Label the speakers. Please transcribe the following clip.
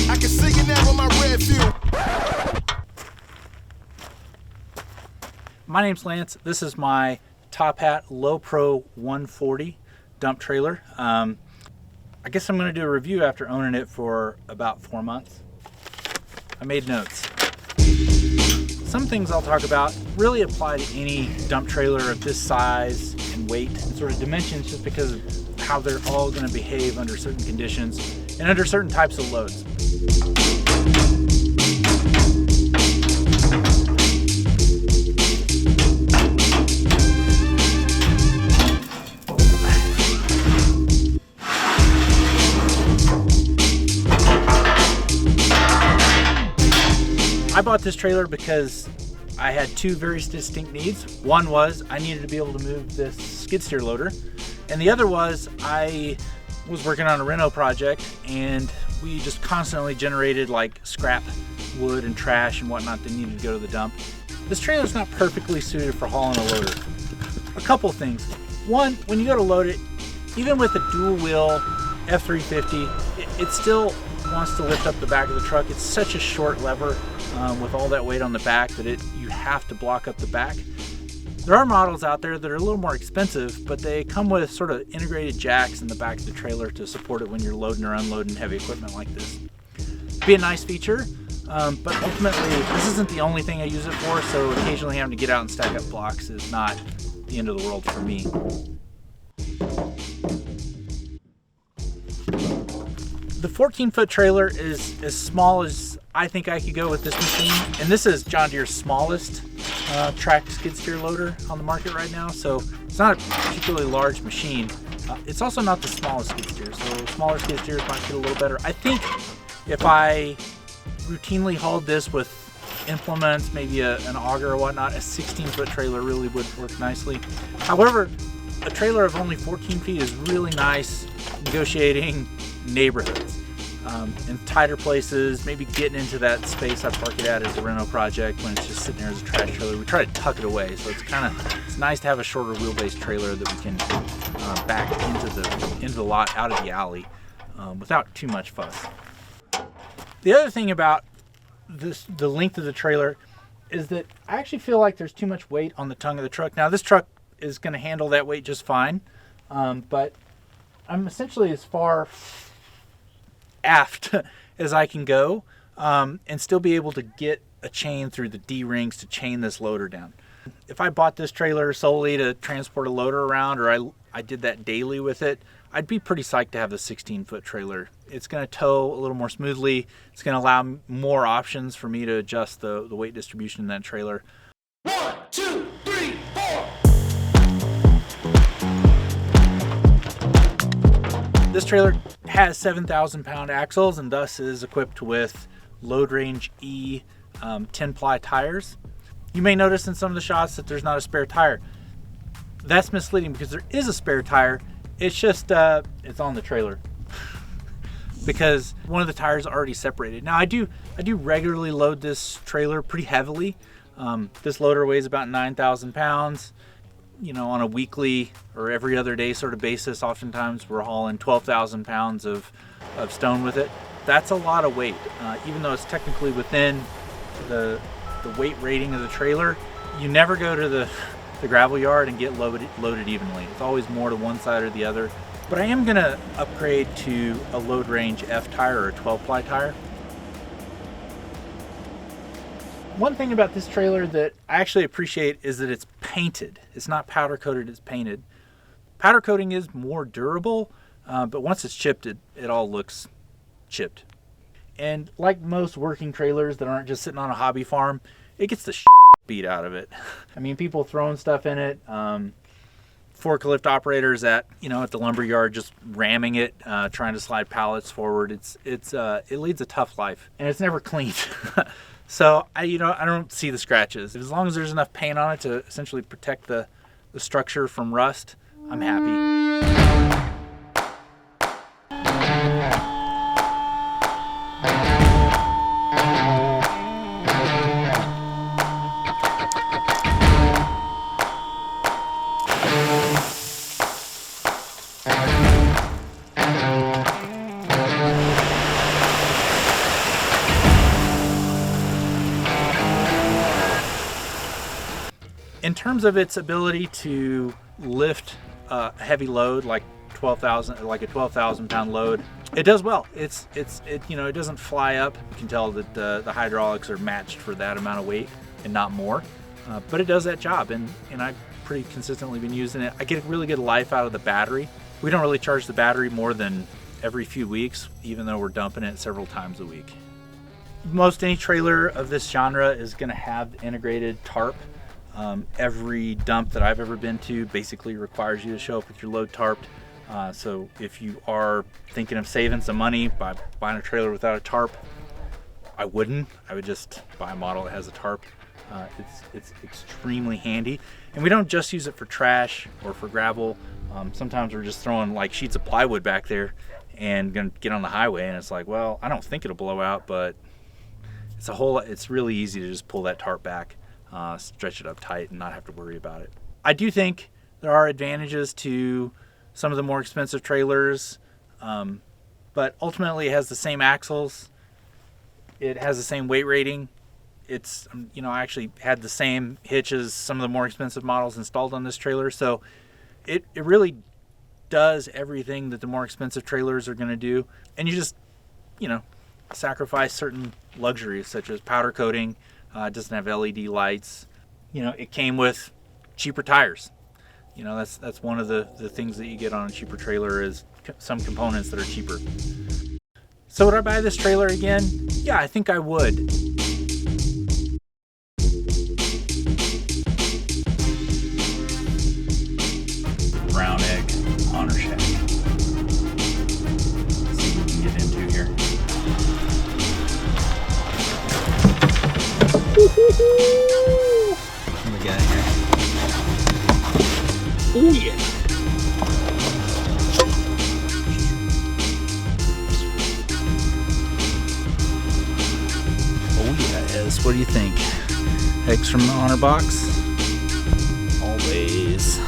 Speaker 1: I can see you now with my red fuel.
Speaker 2: My name's Lance. This is my Top Hat Low Pro 140 dump trailer. I guess I'm going to do a review after owning it for about 4 months. I made notes. Some things I'll talk about really apply to any dump trailer of this size and weight and sort of dimensions, just because of how they're all going to behave under certain conditions and under certain types of loads. I bought this trailer because I had two very distinct needs. One was I needed to be able to move this skid steer loader, and the other was I was working on a reno project and we just constantly generated like scrap wood and trash and whatnot that needed to go to the dump. This trailer's not perfectly suited for hauling a loader. A couple things. One, when you go to load it, even with a dual wheel F350, it still wants to lift up the back of the truck. It's such a short lever with all that weight on the back that you have to block up the back. There are models out there that are a little more expensive, but they come with sort of integrated jacks in the back of the trailer to support it when you're loading or unloading heavy equipment like this. It'd be a nice feature, but ultimately this isn't the only thing I use it for, so occasionally having to get out and stack up blocks is not the end of the world for me. The 14-foot trailer is as small as I think I could go with this machine, and this is John Deere's smallest tracked skid steer loader on the market right now, so it's not a particularly large machine. It's also not the smallest skid steer, so smaller skid steers might get a little better. I think if I routinely hauled this with implements, maybe an auger or whatnot, a 16-foot trailer really would work nicely. However, a trailer of only 14 feet is really nice negotiating neighborhoods. In tighter places, maybe getting into that space I park it at as a reno project when it's just sitting there as a trash trailer. We try to tuck it away, so it's nice to have a shorter wheelbase trailer that we can back into the lot out of the alley without too much fuss. The other thing about the length of the trailer is that I actually feel like there's too much weight on the tongue of the truck. Now this truck is going to handle that weight just fine, but I'm essentially as far aft as I can go and still be able to get a chain through the D-rings to chain this loader down. If I bought this trailer solely to transport a loader around, or I did that daily with it, I'd be pretty psyched to have the 16-foot trailer. It's going to tow a little more smoothly. It's going to allow more options for me to adjust the weight distribution in that trailer.
Speaker 1: 1, 2, 3, 4.
Speaker 2: This trailer has 7,000-pound axles and thus is equipped with Load Range E 10-ply tires. You may notice in some of the shots that there's not a spare tire. That's misleading because there is a spare tire. It's just it's on the trailer because one of the tires is already separated. Now I do regularly load this trailer pretty heavily. This loader weighs about 9,000 pounds. You know, on a weekly or every other day sort of basis, oftentimes we're hauling 12,000 pounds of stone with it. That's a lot of weight. Even though it's technically within the weight rating of the trailer, you never go to the gravel yard and get loaded evenly. It's always more to one side or the other. But I am going to upgrade to a Load Range F tire or a 12-ply tire. One thing about this trailer that I actually appreciate is that it's painted. It's not powder coated, it's painted. Powder coating is more durable, but once it's chipped, it all looks chipped. And like most working trailers that aren't just sitting on a hobby farm, it gets the beat out of it. I mean, people throwing stuff in it, forklift operators at the lumber yard just ramming it, trying to slide pallets forward. It leads a tough life, and it's never cleaned. So I don't see the scratches. As long as there's enough paint on it to essentially protect the structure from rust, I'm happy. terms of its ability to lift a heavy load like a 12,000 pound load, it does well. It doesn't fly up. You can tell that the hydraulics are matched for that amount of weight and not more. But it does that job, and I've pretty consistently been using it. I get really good life out of the battery. We don't really charge the battery more than every few weeks, even though we're dumping it several times a week. Most any trailer of this genre is going to have integrated tarp. Every dump that I've ever been to basically requires you to show up with your load tarped. So if you are thinking of saving some money by buying a trailer without a tarp, I wouldn't. I would just buy a model that has a tarp. It's extremely handy, and we don't just use it for trash or for gravel. Sometimes we're just throwing like sheets of plywood back there and gonna get on the highway, and it's like, well, I don't think it'll blow out, but it's really easy to just pull that tarp back, stretch it up tight, and not have to worry about it. I do think there are advantages to some of the more expensive trailers, but ultimately it has the same axles, it has the same weight rating. It's, I actually had the same hitch as some of the more expensive models installed on this trailer, so it really does everything that the more expensive trailers are going to do. And you just, sacrifice certain luxuries such as powder coating. It doesn't have LED lights. It came with cheaper tires. That's one of the things that you get on a cheaper trailer is some components that are cheaper. So would I buy this trailer again? Yeah, I think I would. Brown egg honor shack. Let's see what we can get into here. What do we got here? Oh yeah. Oh yeah, Ez. What do you think? Eggs from the honor box? Always.